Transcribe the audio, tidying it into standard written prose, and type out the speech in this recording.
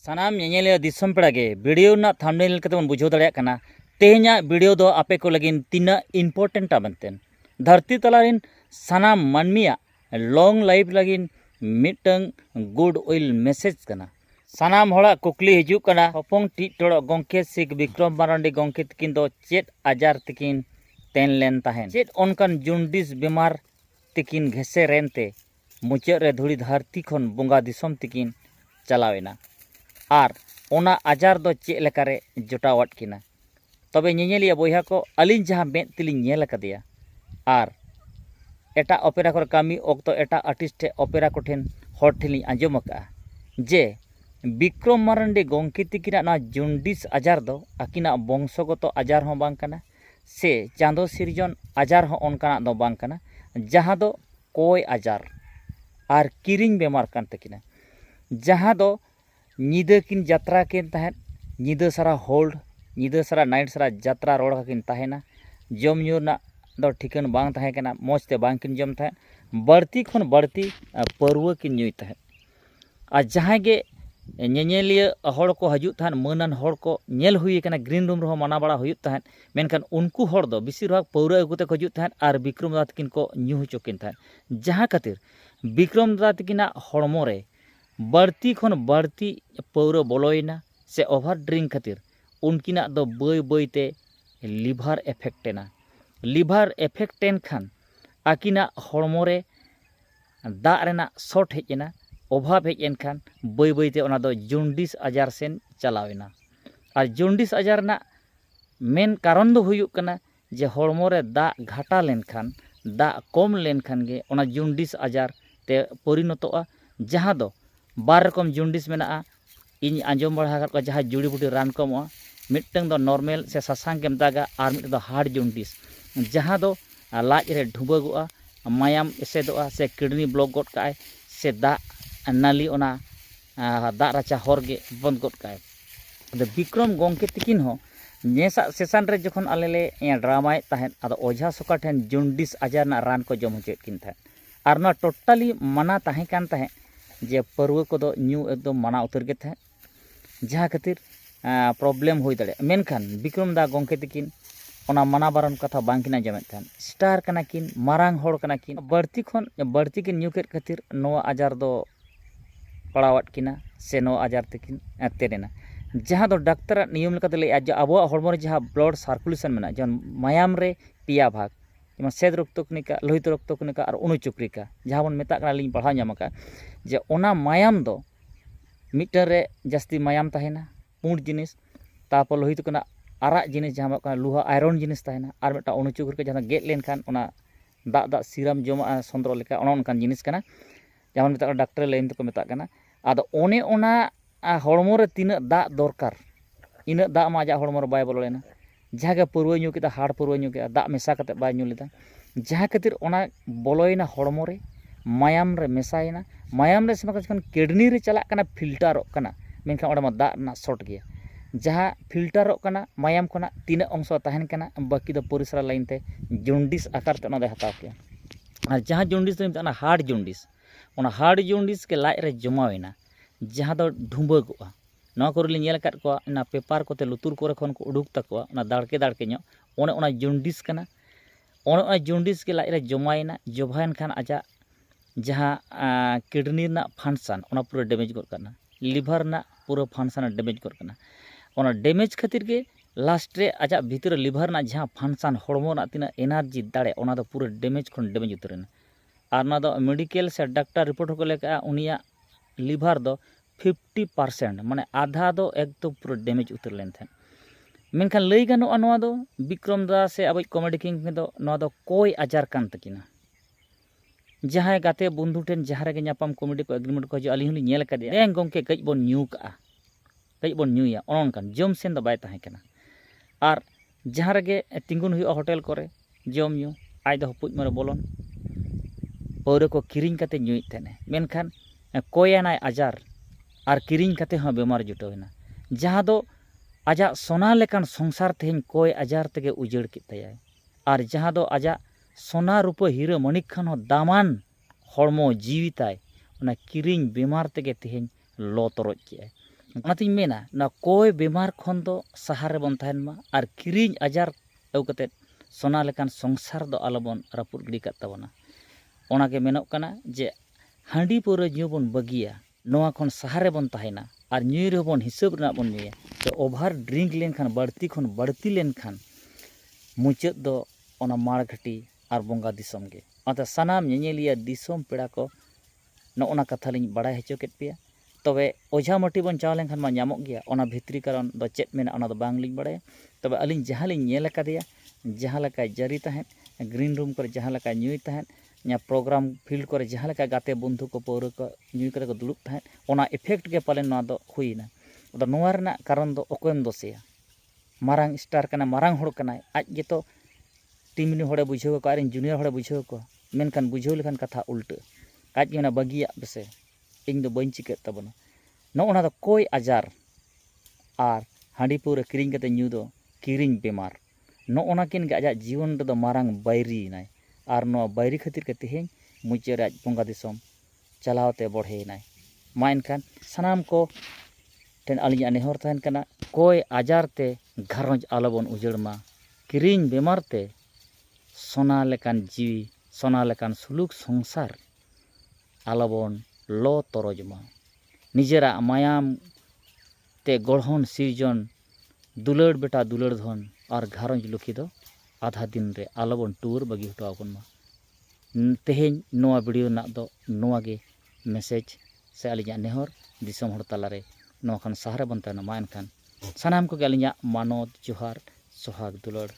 सानाम ñeñeliya दिसम पेड़ा के वीडियो ना थंबनेल कते बन बुझाव दाड़ेयाग कना तेहेñा वीडियो दो आपे को लगिन तीना इम्पोर्टेंटा बनतेन धरती तलारिन सानाम मानमिया लॉन्ग लाइफ लगिन मिटंग गुड विल मैसेज कना सानाम होड़ा कुकली हिजू कना हपंग टिटोड़ गंके सिक विक्रम मारांडी गंके तकिन दो चेत आजार तकिन तेन लेन ताहेन चेत ओनकान जुंडिस बीमार तकिन घेसे रेनते मुचाद रे धुड़ी धरती खन बोंगा दिसम तकिन चलावेना आर ओना आजार दो चेक लेकारे जोटावाट किना तबे ñeñeliya बोया को अलिन जहाँ मेद तिलिन ñेल अकादेया आर एटा ओपेरा को कामी ओक्तो एटा आर्टिस्ट ओपेरा को ठेन हर ठेली आंजम अका जे विक्रम मारांडी गंके तकिना ना जुंडिस आजार दो आकिना वंशगत आजार हो बांग कना से चांदो सिरजन आजार हो ओनकाना दो बांग कना जहाँ दो कोय आजार आर किरिंग बेमार कान तकिना जहाँ दो नीदा किन यात्रा किन तहन नीदा सारा होल्ड नीदा सारा नाइट सारा यात्रा रोड किन तहना जम ᱧᱩ ना दो ठिकन बांग तहे कना मोजते बांग किन जम तहन बढ़ती खन बढ़ती परवा किन ᱧᱩᱭ तहन आ जहाँ गे ñeñeliya हड़ को हजू तहन मानन हड़ को ñेल हुई कना ग्रीन रूम रहो माना बड़ा हुई तहन मेनखान उनको हड़ दो बेसिर भाग पौरा अगुते को हजू तहन आर विक्रम दादा तकिन को ᱧᱩ होचो किन तहन जहाँ खातिर विक्रम दादा तकिना हड़मो रे बढ़ती खन बढ़ती पौरा बोलोयना से ओभार ड्रिंक खातिर उनकिना दो बय बयते लिभार एफेक्टेना लिभार एफेक्टेन खान आकिना हड़मो रे दाग रेना शॉर्ट हेजना अभाव हेजन खान बय बयते ओना दो जुंडिस आजार सेन चलावेना और जुंडिस आजार ना मेन कारण दो हुयुक कना जे हड़मो रे दाग घाटा लेन खान दाग कम लेन खान गे ओना जुंडिस आजार ते परिणतोआ जहाँ दो बार रकम जुंडिस मेना इन आंजम बढ़ा को जहाँ जुड़ी बुटी रान को एमोआ मिटंग दो नॉर्मल से सासांग केम दागा और मिट दो हार्ड जुंडिस जहाँ दो लाज रे ढुबगुआ मायाम एसेदोआ से किडनी ब्लॉक गड काए से दाग नाली ओना दाग राचा हरगे बंद गड काए तो विक्रम गंके तकिन हो नेसा सेशन रे जखन आलेले ड्रामाए तहन आदो ओझा सका ठेन जुंडिस आजार ना रान को जम होचेत किन तहन आर ना टोटाली मना ताहे कान तहन जे परवा को दो ᱧᱩ एकदम माना उतर गे तहन जहाँ खातिर प्रॉब्लम हुई दाड़े मेनखान विक्रम दा गंके तकिन ओना माना बारन कथा बांग किना जमेत तहन स्टार कना किन मारांग हड़ कना किन बढ़ती खन बढ़ती किन ᱧᱩ केत खातिर नोआ आजार दो पड़ावाट किना से नोआ आजार तकिन तेरेना जहाँ दो डाक्टर नियम लेकाते ले आबो हड़मो रे जहाँ ब्लड सार्कुलेशन मेना जन मायाम रे पिया भाग जेमन सेद रक्तकणिका लोहित रक्तकणिका और अणुचक्रिका जहाँ बन मेता कना लिंग पढ़ा नाम का जे ओना मायाम दो मिटर रे जास्ती मायाम तहेना पुंड जिनिस तापर लोहित कना आराग जिनिस जहाँ का लुहा आयरन जिनिस तहेना और मेटा अणुचक्रिका जहाँ गेट लेन खान ओना दाग दाग सीरम जमा सन्द्र लेका ओना ओनकान जिनिस कना जहाँ मेता डॉक्टर लाइन तको मेता कना आदो ओने ओना हड़मो रे तिना दाग दरकार इना दाग मा आजा हड़मो रे बाय बोलेना जहाँ के परवा ᱧᱩ केदा हाड़ परवा ᱧᱩ केदा दाग मेसा कते बाय ᱧᱩ लेदा जहाँ खातिर ओना बोलोयना हड़मो रे मायाम रे मेसायना मायाम रे सेमा जखन किडनी रे चला कना फिल्टारोक कना मेनखान ओडा मा दाग ना शॉर्ट गया जहाँ फिल्टारोक कना मायाम खना तीना अंश तहन कना बाकी दो परिसरा लाइन ते जुंडिस आकार ते ओना दे हताव के और जहाँ जुंडिस दो मेता हार्ड जुंडिस ओना हार्ड जुंडिस के लाज रे जमावेना जहाँ दो ढुंबगोआ नवा कोरली ñेल काट को ना पेपर कोते लुतुर कोरे खन को उडुक तकवा ना दाड़के दाड़के ᱧᱚᱜ ओने ओना जुंडिस कना ओने ओना जुंडिस के लाज रे जमायना जबायन खान आजा जहाँ किडनी ना फंक्शन ओना पूरा डैमेज गड करना लिवर ना पूरा फंक्शन डैमेज गड करना ओना डैमेज खातिर के लास्ट रे आजा भीतर लिवर ना जहाँ फंक्शन हड़मो ना तिना एनार्जी दाड़े ओना दो पूरा डैमेज खन डैमेज उतरना और ना दो मेडिकल से डॉक्टर रिपोर्ट को लेका उनिया लिवर दो 50% माने आधा दो एकदम पूरा डैमेज उतर लेन थे मेनखान लई गानोआ नोआ दो विक्रम दा से अब कॉमेडी किंग दो नोआ दो कोई आजार कान तकिना जहाँ गाते बंधु ठेन जहाँ रे नापाम कॉमेडी को एग्रीमेंट को अली हली ñेल कदे ए गंके कई बन ᱧᱩ का कई बन ᱧᱩया ओनकान जम सेन दो बाय ताहे कना और जहाँ रे तिंगुन हुई होटल करे जम ᱧᱩ आज दो हपुज मरे बोलन पौरे को किरिंग कते ᱧᱩᱭ तने मेनखान कोयानाय आजार और किरिंग कते हाँ बेमार जुटोना जहाँ दो आजा सोना लेकान संसार तेहन कोय आजार तेगे उजड़ के तयाय और जहाँ दो आजा सोना रूपा हीरा मणिक खान हो दामान हड़मो जीविताय ओना किरिंग बेमार तेगे तेहन लो तरोज के ᱚᱱᱟᱛᱤᱧ ᱢᱮᱱᱟ ᱱᱚᱣᱟ ᱠᱚᱭ ᱵᱮᱢᱟᱨ ᱠᱷᱚᱱ ᱫᱚ ᱥᱟᱦᱟ ᱨᱮᱵᱚᱱ ᱛᱟᱦᱮᱱ ᱢᱟ ᱟᱨ ᱠᱤᱨᱤᱧ ᱟᱡᱟᱨ ᱟᱹᱜᱩ ᱠᱟᱛᱮᱫ ᱥᱚᱱᱟ ᱞᱮᱠᱟᱱ ᱥᱚᱝᱥᱟᱨ ᱫᱚ ᱟᱞᱚᱵᱚᱱ ᱨᱟᱹᱯᱩᱫ ᱜᱤᱰᱤ ᱠᱟᱜ ᱛᱟᱵᱚᱱᱟ। ᱚᱱᱟᱜᱮ ᱢᱮᱱᱚᱜ ᱠᱟᱱᱟ ᱡᱮ ᱦᱟᱺᱰᱤ ᱯᱟᱹᱣᱨᱟᱹ ᱧᱩ ᱵᱚᱱ ᱵᱟᱹᱜᱤᱭᱟ, ᱱᱚᱣᱟ ᱠᱷᱚᱱ ᱥᱟᱦᱟ ᱨᱮᱵᱚᱱ ᱛᱟᱦᱮᱱᱟ ᱟᱨ ᱧᱩᱭ ᱨᱮᱦᱚᱸ ᱵᱚᱱ ᱦᱤᱥᱟᱹᱵ ᱨᱮᱱᱟᱜ ᱵᱚᱱ ᱧᱩᱭᱟ। ᱛᱚ ᱳᱵᱷᱟᱨ ᱰᱨᱤᱝᱠ ᱞᱮᱱᱠᱷᱟᱱ ᱵᱟᱹᱲᱛᱤ ᱠᱷᱚᱱ ᱵᱟᱹᱲᱛᱤ ᱞᱮᱱᱠᱷᱟᱱ ᱢᱩᱪᱟᱹᱫ ᱫᱚ ᱚᱱᱟ ᱢᱟᱲᱜᱷᱟᱹᱴᱤ ᱟᱨ ᱵᱚᱸᱜᱟ ᱫᱤᱥᱚᱢ ᱜᱮ। ᱚᱱᱟᱛᱮ ᱥᱟᱱᱟᱢ ᱧᱮᱧᱮᱞᱤᱭᱟᱹ ᱫᱤᱥᱚᱢ ᱯᱮᱲᱟ ᱠᱚ ᱱᱚᱜᱼᱚᱱᱟ ᱠᱟᱛᱷᱟ ᱞᱤᱧ ᱵᱟᱲᱟᱭ ᱦᱚᱪᱚ ᱠᱮᱫ ᱯᱮᱭᱟ। ᱛᱚᱵᱮ ᱚᱡᱷᱟ ᱢᱟᱹᱴᱤ ᱵᱚᱱ ᱪᱟᱞᱟᱣ ᱞᱮᱱᱠᱷᱟᱱ ᱢᱟ ᱧᱟᱢᱚᱜ ᱜᱮᱭᱟ, ᱚᱱᱟ ᱵᱷᱤᱛᱨᱤ ᱠᱟᱨᱚᱱ ᱫᱚ ᱪᱮᱫ ᱢᱮᱱᱟᱜᱼᱟ ᱚᱱᱟ ᱫᱚ ᱵᱟᱝᱞᱤᱧ ᱵᱟᱲᱟᱭᱟ। ᱛᱚᱵᱮ ᱟᱹᱞᱤᱧ ᱡᱟᱦᱟᱸ ᱞᱤᱧ ᱧᱮᱞ ᱟᱠᱟᱫᱮᱭᱟ, ᱡᱟᱦᱟᱸ ᱞᱮᱠᱟᱭ ᱡᱟᱹᱨᱤ ᱛᱟᱦᱮᱸᱫ, ᱜᱨᱤᱱ ᱨᱩᱢ ᱠᱚᱨᱮ ᱡᱟᱦᱟᱸ ᱞᱮᱠᱟᱭ ᱧᱩᱭ ᱛᱟᱦᱮᱸᱫ, ᱯᱨᱳᱜᱨᱟᱢ ᱯᱷᱤᱞᱰ ᱠᱚᱨᱮ ᱡᱟᱦᱟᱸ ᱞᱮᱠᱟ ᱜᱟᱛᱮ ᱵᱚᱱᱫᱷᱩ ᱠᱚ ᱯᱟᱹᱣᱨᱟᱹ ᱠᱚ ᱧᱩ ᱠᱟᱛᱮ ᱠᱚ ᱫᱩᱲᱩᱵ ᱛᱟᱦᱮᱸᱫ, ᱚᱱᱟ ᱤᱯᱷᱮᱠᱴ ᱜᱮ ᱯᱟᱞᱮᱱ ᱱᱚᱣᱟ ᱫᱚ ᱦᱩᱭᱱᱟ। ᱟᱫᱚ ᱱᱚᱣᱟ ᱨᱮᱱᱟᱜ ᱠᱟᱨᱚᱱ ᱫᱚ ᱚᱠᱚᱭᱮᱢ ᱫᱳᱥᱮᱭᱟ? ᱢᱟᱨᱟᱝ ᱥᱴᱟᱨ ᱠᱟᱱᱟᱭ, ᱢᱟᱨᱟᱝ ᱦᱚᱲ ᱠᱟᱱᱟᱭ, ᱟᱡ ᱜᱮᱛᱚ ᱴᱤᱢ ᱨᱤᱱ ᱦᱚᱲᱮ ᱵᱩᱡᱷᱟᱹᱣ ᱠᱚᱣᱟ, ᱟᱨ ᱡᱩᱱᱤᱭᱟᱨ ᱦᱚᱲᱮ ᱵᱩᱡᱷᱟᱹᱣ ᱠᱚᱣᱟ। ᱢᱮᱱᱠᱷᱟन ᱵᱩᱡᱷᱟᱹᱣ ᱞᱮᱠᱷᱟᱱ ᱠᱟᱛᱷᱟ ᱩᱞᱴᱟᱹ, ᱟᱡ ᱜᱮ ᱚᱱᱟ ᱵᱟᱹᱜᱤᱭᱟᱜ ᱯᱮᱥᱮ, ᱤᱧ ᱫᱚ ᱵᱟᱹᱧ ᱪᱤᱠᱟᱹᱜ ᱛᱟᱵᱚᱱᱟ। ᱱᱚᱜᱼᱚᱱᱟ ᱫᱚ ᱠᱚᱭ ᱟᱡᱟᱨ ᱟᱨ ᱦᱟᱺᱰᱤ ᱯᱟᱹᱣᱨᱟᱹ ᱠᱤᱨᱤᱧ ᱠᱟᱛᱮ ᱧᱩ ᱫᱚ ᱠᱤᱨᱤᱧ ᱵᱮᱢᱟᱨ। ᱱᱚᱜᱼᱚᱱᱟ ᱠᱤᱱ ᱜᱮ ᱟᱡᱟᱜ ᱡᱤᱭᱚᱱ ᱨᱮᱫᱚ ᱢᱟᱨᱟᱝ ᱵᱟᱭᱨᱤᱭᱮᱱᱟᱭ, ᱟᱨ ᱱᱚᱣᱟ ᱵᱟᱭᱨᱤ ᱠᱷᱟᱹᱛᱤᱨ ᱜᱮ ᱛᱮᱦᱮᱧ ᱢᱩᱪᱟᱹᱫ ᱨᱮ ᱟᱡ ᱵᱚᱸᱜᱟ ᱫᱤᱥᱚᱢ ᱪᱟᱞᱟᱣ ᱛᱮ ᱵᱚᱲᱦᱮᱭᱮᱱᱟᱭ। ᱢᱟ ᱮᱱᱠᱷᱟᱱ ᱥᱟᱱᱟᱢ ᱠᱚ ᱴᱷᱮᱱ ᱟᱹᱞᱤᱧᱟᱜ ᱱᱮᱦᱚᱨ ᱛᱟᱦᱮᱱ ᱠᱟᱱᱟ, ᱠᱚᱭ ᱟᱡᱟᱨ ᱛᱮ ᱜᱷᱟᱨᱚᱸᱡᱽ ᱟᱞᱚᱵᱚᱱ ᱩᱡᱟᱹᱲ ᱢᱟ, ᱠᱤᱨᱤᱧ ᱵᱮᱢᱟᱨ ᱛᱮ ᱥᱚᱱᱟ ᱞᱮᱠᱟᱱ ᱡᱤᱣᱤ, ᱥᱚᱱᱟ ᱞᱮᱠᱟᱱ ᱥᱩᱞᱩᱠ ᱥᱚᱝᱥᱟᱨ ᱟᱞᱚᱵᱚᱱ ᱞᱚ ᱛᱚᱨᱚᱡ ᱢᱟ। ᱱᱤᱡᱮᱨᱟᱜ ᱢᱟᱭᱟᱢ তে গড়হন সৃজন দুলার বেটা দুলার ধন আর ঘারঞ্জ লক্ষ্মী দো আধা দিন রে আলোবন টুর বাগি হটো আবন মা। তেহেñ নোয়া ভিডিও নাক দো নোয়া গে মেসেज से अलिया नेहर दिसम हर तलारे नोखन सहारे बन ताना मा एनखान सानाम को गे अलिया मानत जोहार सोहाग दुलार।